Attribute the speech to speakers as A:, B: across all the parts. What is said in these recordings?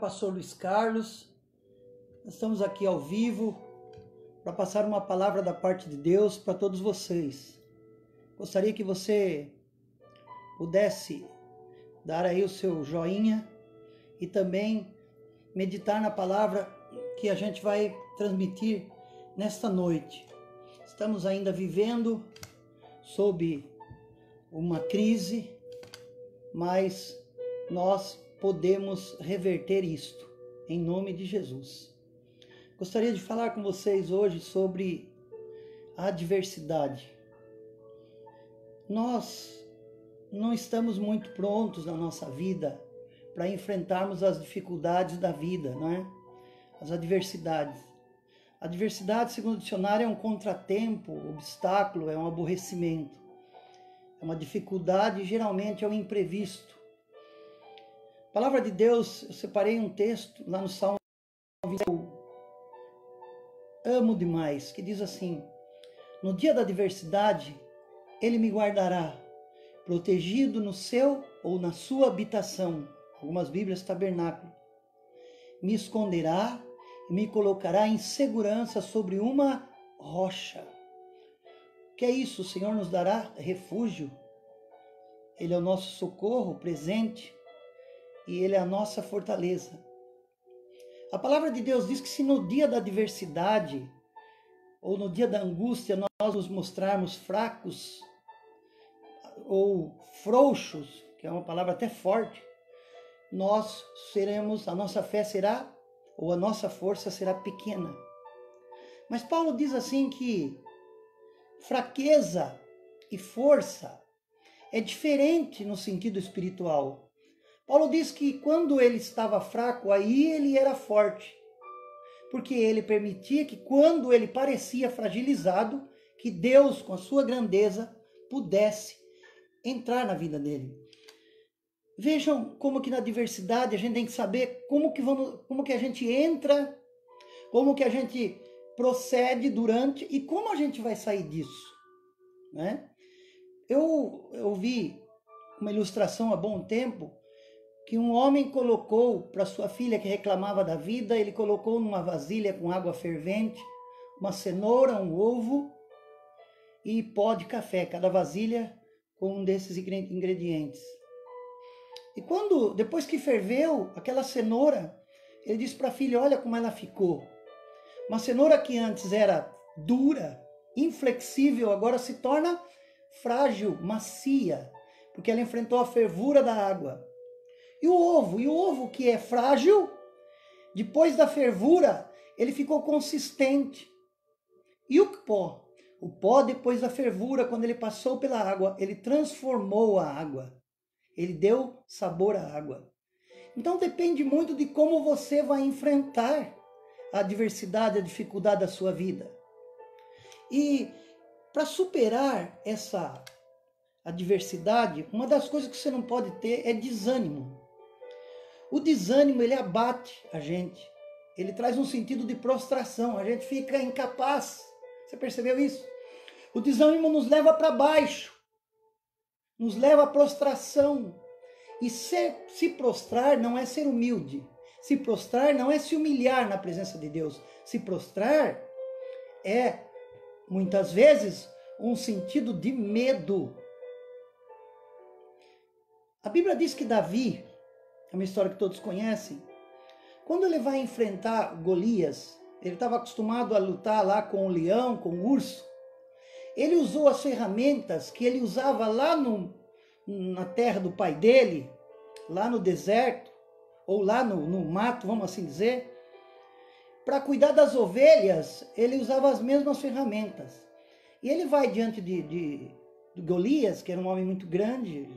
A: Pastor Luiz Carlos, nós estamos aqui ao vivo para passar uma palavra da parte de Deus para todos vocês. Gostaria que você pudesse dar aí o seu joinha e também meditar na palavra que a gente vai transmitir nesta noite. Estamos ainda vivendo sob uma crise, mas nós podemos reverter isto, em nome de Jesus. Gostaria de falar com vocês hoje sobre a adversidade. Nós não estamos muito prontos na nossa vida para enfrentarmos as dificuldades da vida, não é? As adversidades. A adversidade, segundo o dicionário, é um contratempo, obstáculo, é um aborrecimento. É uma dificuldade, geralmente é um imprevisto. A palavra de Deus, eu separei um texto lá no Salmo 20, eu amo demais, que diz assim: no dia da adversidade, Ele me guardará, protegido no seu ou na sua habitação. Algumas Bíblias, tabernáculo. Me esconderá e me colocará em segurança sobre uma rocha. O que é isso? O Senhor nos dará refúgio. Ele é o nosso socorro presente. E Ele é a nossa fortaleza. A palavra de Deus diz que se no dia da adversidade, ou no dia da angústia, nós nos mostrarmos fracos, ou frouxos, que é uma palavra até forte, nós seremos, a nossa fé será, ou a nossa força será pequena. Mas Paulo diz assim que fraqueza e força é diferente no sentido espiritual. Paulo diz que quando ele estava fraco, aí ele era forte. Porque ele permitia que quando ele parecia fragilizado, que Deus, com a sua grandeza, pudesse entrar na vida dele. Vejam como que na adversidade a gente tem que saber como que a gente entra, como que a gente procede durante e como a gente vai sair disso, né? Eu vi uma ilustração há bom tempo que um homem colocou para sua filha que reclamava da vida, ele colocou numa vasilha com água fervente, uma cenoura, um ovo e pó de café, cada vasilha com um desses ingredientes. E depois que ferveu aquela cenoura, ele disse para a filha: olha como ela ficou. Uma cenoura que antes era dura, inflexível, agora se torna frágil, macia, porque ela enfrentou a fervura da água. E o ovo que é frágil, depois da fervura, ele ficou consistente. E o pó? O pó, depois da fervura, quando ele passou pela água, ele transformou a água. Ele deu sabor à água. Então depende muito de como você vai enfrentar a adversidade, a dificuldade da sua vida. E para superar essa adversidade, uma das coisas que você não pode ter é desânimo. O desânimo, ele abate a gente. Ele traz um sentido de prostração. A gente fica incapaz. Você percebeu isso? O desânimo nos leva para baixo. Nos leva à prostração. E se prostrar não é ser humilde. Se prostrar não é se humilhar na presença de Deus. Se prostrar é, muitas vezes, um sentido de medo. A Bíblia diz que Davi, é uma história que todos conhecem, quando ele vai enfrentar Golias, ele estava acostumado a lutar lá com o leão, com o urso. Ele usou as ferramentas que ele usava lá na terra do pai dele, lá no deserto, ou lá no mato, vamos assim dizer. Para cuidar das ovelhas, ele usava as mesmas ferramentas. E ele vai diante de Golias, que era um homem muito grande,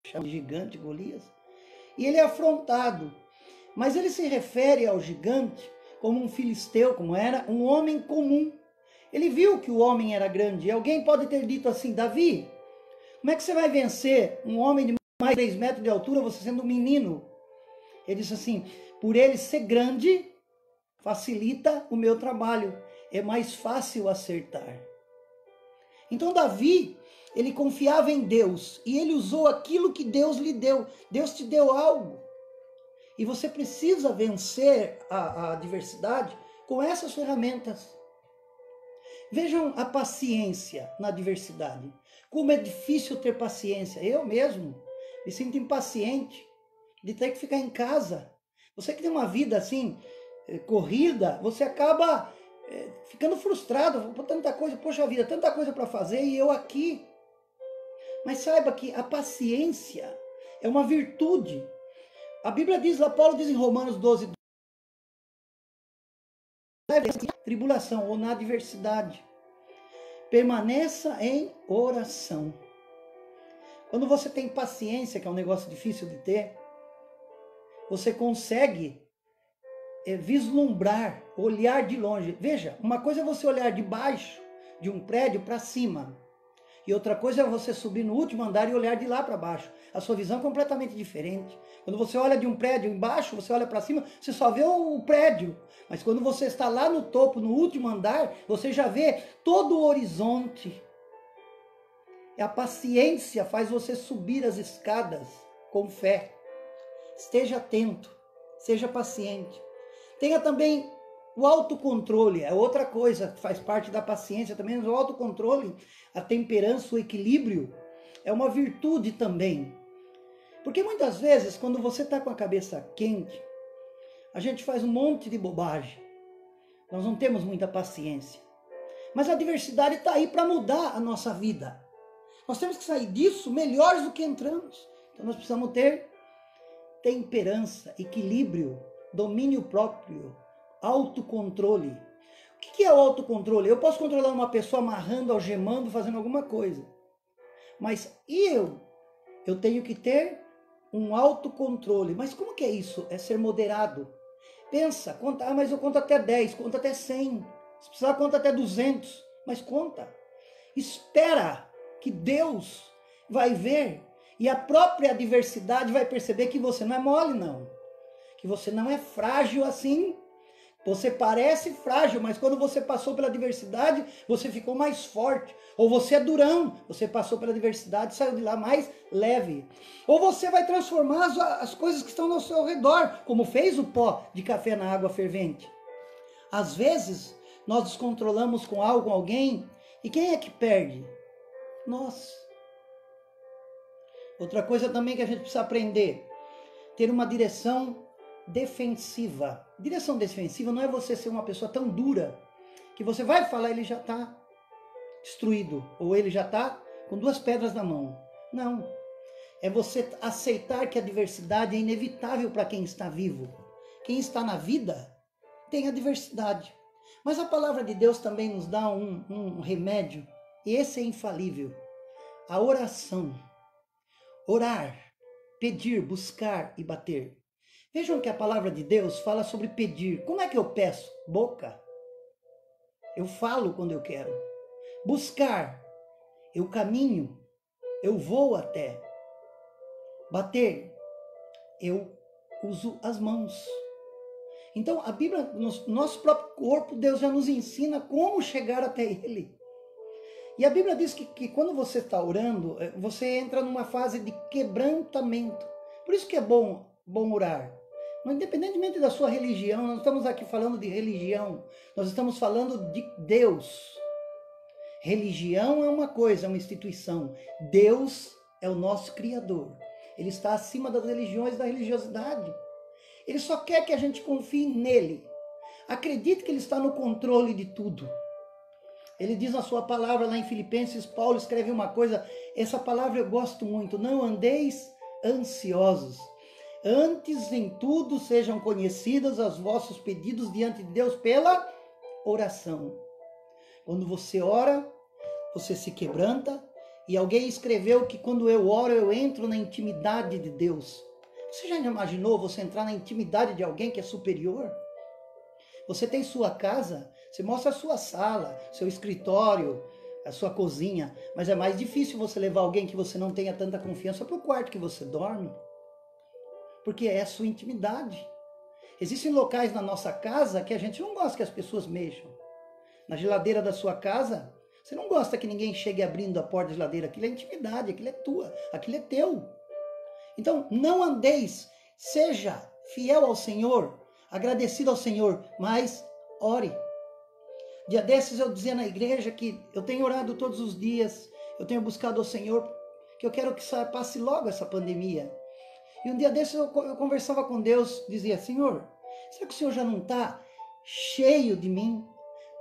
A: chamado de gigante Golias, e ele é afrontado. Mas ele se refere ao gigante como um filisteu, como era um homem comum. Ele viu que o homem era grande. E alguém pode ter dito assim: Davi, como é que você vai vencer um homem de mais de 3 metros de altura, você sendo um menino? Ele disse assim: por ele ser grande, facilita o meu trabalho. É mais fácil acertar. Então Davi, ele confiava em Deus e ele usou aquilo que Deus lhe deu. Deus te deu algo. E você precisa vencer a adversidade com essas ferramentas. Vejam a paciência na adversidade. Como é difícil ter paciência. Eu mesmo me sinto impaciente de ter que ficar em casa. Você que tem uma vida assim, corrida, você acaba ficando frustrado por tanta coisa. Poxa vida, tanta coisa para fazer e eu aqui. Mas saiba que a paciência é uma virtude. A Bíblia diz, lá Paulo diz em Romanos 12, tribulação ou na adversidade, permaneça em oração. Quando você tem paciência, que é um negócio difícil de ter, você consegue vislumbrar, olhar de longe. Veja, uma coisa é você olhar de baixo de um prédio para cima. E outra coisa é você subir no último andar e olhar de lá para baixo. A sua visão é completamente diferente. Quando você olha de um prédio embaixo, você olha para cima, você só vê o prédio. Mas quando você está lá no topo, no último andar, você já vê todo o horizonte. E a paciência faz você subir as escadas com fé. Esteja atento, seja paciente. Tenha também o autocontrole, é outra coisa que faz parte da paciência também, o autocontrole, a temperança, o equilíbrio, é uma virtude também. Porque muitas vezes, quando você está com a cabeça quente, a gente faz um monte de bobagem. Nós não temos muita paciência. Mas a adversidade está aí para mudar a nossa vida. Nós temos que sair disso melhores do que entramos. Então nós precisamos ter temperança, equilíbrio, domínio próprio, autocontrole. O que é o autocontrole? Eu posso controlar uma pessoa amarrando, algemando, fazendo alguma coisa. Mas eu tenho que ter um autocontrole. Mas como que é isso? É ser moderado. Pensa, conta, mas eu conto até 10, conta até 100. Se precisar, conta até 200. Mas conta. Espera que Deus vai ver. E a própria adversidade vai perceber que você não é mole, não. Que você não é frágil assim. Você parece frágil, mas quando você passou pela adversidade, você ficou mais forte. Ou você é durão, você passou pela adversidade e saiu de lá mais leve. Ou você vai transformar as coisas que estão ao seu redor, como fez o pó de café na água fervente. Às vezes, nós descontrolamos com algo, com alguém, e quem é que perde? Nós. Outra coisa também que a gente precisa aprender, ter uma direção defensiva. Direção defensiva não é você ser uma pessoa tão dura que você vai falar ele já está destruído ou ele já está com 2 pedras na mão. Não. É você aceitar que a adversidade é inevitável para quem está vivo. Quem está na vida tem adversidade. Mas a palavra de Deus também nos dá um remédio, e esse é infalível. A oração. Orar, pedir, buscar e bater. Vejam que a palavra de Deus fala sobre pedir. Como é que eu peço? Boca. Eu falo quando eu quero. Buscar. Eu caminho. Eu vou até. Bater. Eu uso as mãos. Então, a Bíblia, no nosso próprio corpo, Deus já nos ensina como chegar até Ele. E a Bíblia diz que quando você está orando, você entra numa fase de quebrantamento. Por isso que é bom orar. Independentemente da sua religião, nós estamos aqui falando de religião, nós estamos falando de Deus. Religião é uma coisa, é uma instituição. Deus é o nosso Criador. Ele está acima das religiões, da religiosidade. Ele só quer que a gente confie nele. Acredite que ele está no controle de tudo. Ele diz na sua palavra lá em Filipenses, Paulo escreve uma coisa, essa palavra eu gosto muito, não andeis ansiosos. Antes em tudo sejam conhecidos os vossos pedidos diante de Deus pela oração. Quando você ora, você se quebranta, e alguém escreveu que quando eu oro, eu entro na intimidade de Deus. Você já imaginou você entrar na intimidade de alguém que é superior? Você tem sua casa, você mostra a sua sala, seu escritório, a sua cozinha, mas é mais difícil você levar alguém que você não tenha tanta confiança para o quarto que você dorme, porque é a sua intimidade. Existem locais na nossa casa que a gente não gosta que as pessoas mexam. Na geladeira da sua casa, você não gosta que ninguém chegue abrindo a porta da geladeira, aquilo é intimidade, aquilo é tua, aquilo é teu. Então, não andeis, seja fiel ao Senhor, agradecido ao Senhor, mas ore. Dia desses eu dizia na igreja que eu tenho orado todos os dias, eu tenho buscado ao Senhor, que eu quero que passe logo essa pandemia. E um dia desses eu conversava com Deus, dizia, Senhor, será que o Senhor já não está cheio de mim?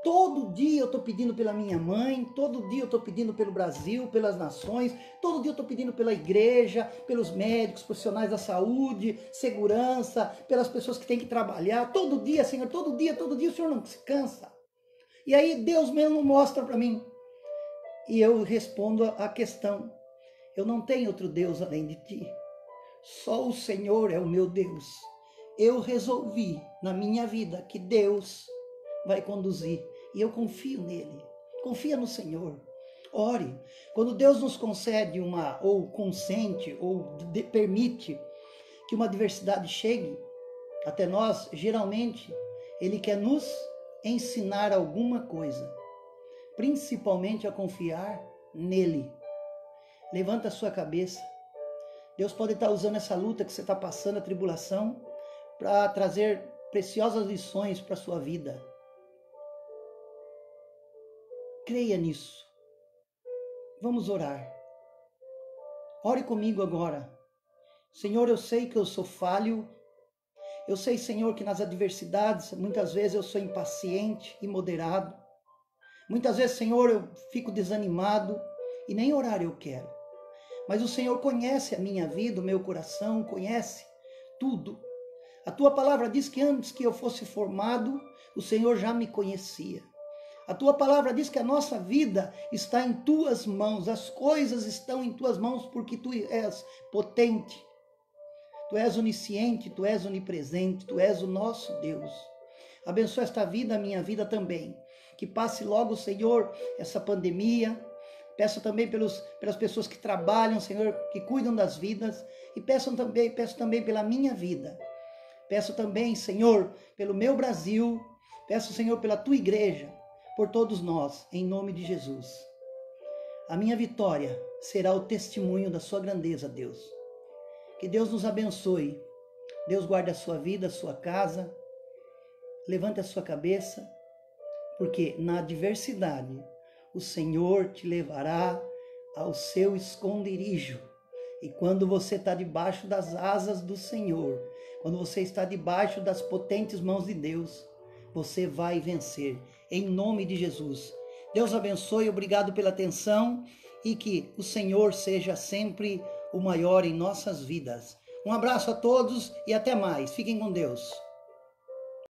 A: Todo dia eu estou pedindo pela minha mãe, todo dia eu estou pedindo pelo Brasil, pelas nações, todo dia eu estou pedindo pela igreja, pelos médicos, profissionais da saúde, segurança, pelas pessoas que têm que trabalhar. Todo dia, Senhor, todo dia o Senhor não se cansa. E aí Deus mesmo mostra para mim. E eu respondo a questão. Eu não tenho outro Deus além de ti. Só o Senhor é o meu Deus. Eu resolvi na minha vida que Deus vai conduzir. E eu confio nele. Confia no Senhor. Ore. Quando Deus nos concede ou consente, ou permite que uma adversidade chegue até nós, geralmente, Ele quer nos ensinar alguma coisa. Principalmente a confiar nele. Levanta a sua cabeça. Deus pode estar usando essa luta que você está passando, a tribulação, para trazer preciosas lições para a sua vida. Creia nisso. Vamos orar. Ore comigo agora. Senhor, eu sei que eu sou falho. Eu sei, Senhor, que nas adversidades, muitas vezes eu sou impaciente, imoderado. Muitas vezes, Senhor, eu fico desanimado e nem orar eu quero. Mas o Senhor conhece a minha vida, o meu coração, conhece tudo. A tua palavra diz que antes que eu fosse formado, o Senhor já me conhecia. A tua palavra diz que a nossa vida está em tuas mãos, as coisas estão em tuas mãos porque tu és potente, tu és onisciente, tu és onipresente, tu és o nosso Deus. Abençoa esta vida, a minha vida também. Que passe logo, Senhor, essa pandemia. Peço também pelas pessoas que trabalham, Senhor, que cuidam das vidas. E peço também pela minha vida. Peço também, Senhor, pelo meu Brasil. Peço, Senhor, pela tua igreja, por todos nós, em nome de Jesus. A minha vitória será o testemunho da sua grandeza, Deus. Que Deus nos abençoe. Deus guarde a sua vida, a sua casa. Levante a sua cabeça, porque na adversidade o Senhor te levará ao seu esconderijo. E quando você está debaixo das asas do Senhor, quando você está debaixo das potentes mãos de Deus, você vai vencer, em nome de Jesus. Deus abençoe, obrigado pela atenção e que o Senhor seja sempre o maior em nossas vidas. Um abraço a todos e até mais. Fiquem com Deus.